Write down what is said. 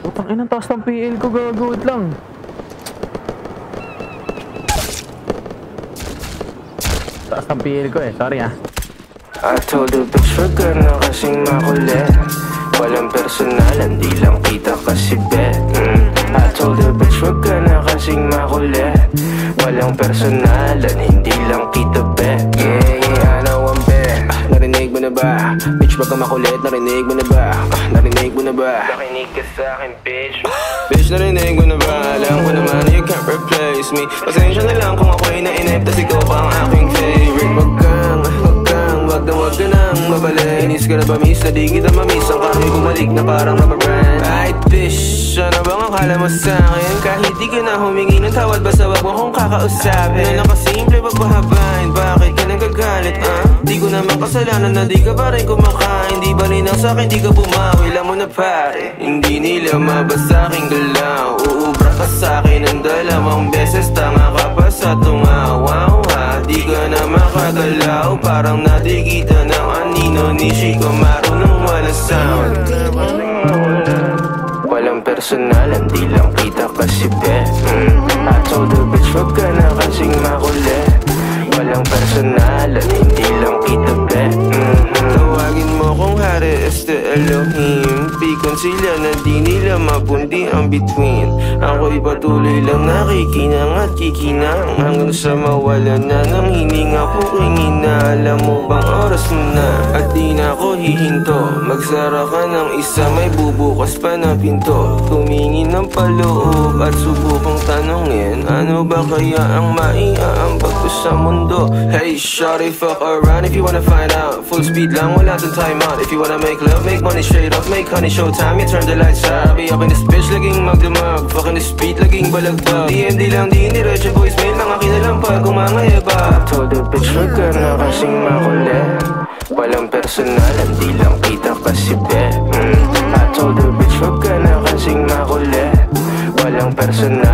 Putang inang taas ng PL ko, gagawit lang. Taas ng PL ko eh, sorry ah. I told the bitch wag ka na kasing makulit. Walang personalan, di lang kita kasi bet. I told the bitch wag ka na kasing makulit. Walang personalan, hindi lang kita bet. Yeah, I know I'm bet. Narinig mo na ba? Bitch wag ka makulit, narinig mo na ba? Narinig mo na ba? Nakinig ka sa'kin bitch. Bitch narinig mo na ba? Alam ko naman you can't replace me. Pasensya na lang kung ako'y nainip, tas ikaw pa ang aking favorite. Wag ka nang mabalik. Inis ka na ba miss? Na di kita mamiss. Ang kami bumalik na parang rubber band. Ay bitch, ano bang akala mo sa'kin? Kahit di ka na humingi ng tawad, basta wag mo kong kakausapin. Na nakasimple wag pahabain. Bakit ka nagagalit Di ko naman kasalanan na di ka pa rin kumakain. Di ba rin sa'kin di ka bumawi. Alam mo na pare, hindi nila mabasa aking galaw. Uubra ka sa'kin ng 2 beses. Tanga ka pa sa tungawaw. Di ka na makagalaw. Parang nadigita ng anino ni Chico. Marunong walang sound. Walang personalan, di lang kita kasi bet. I told the bitch wag ka na kasing makulit. Walang personalan, hindi lang kita bet. Tawagin mo kung hari este Elohim. Pikon sila na di nila mapundi ang between. Ako'y patuloy lang nakikinang at kikinang hanggang sa mawala na ng hininga ko hingina. Alam mo bang oras mo na at di na ako hihinto. Magsara ka ng isa, may bubukas pa na pinto. Tumingin ng paloob at subukang tanongin, ano ba kaya ang maiaambag ko sa mundo? Hey shawty, fuck around if you wanna find out. Full speed lang, wala dun time out. If you wanna make love, make money straight off. Make honey, showtime, you turn the lights out. I'll be up in this bitch, laging magdamag. Fucking this beat, laging balagbag. DMD lang, di iniretso, voicemail lang akin na lang pag kumangayaba. I told the bitch wag ka na kasing makulit. Walang personalan, di lang kita kasi bet. I told the bitch wag ka na kasing makulit. Walang personalan.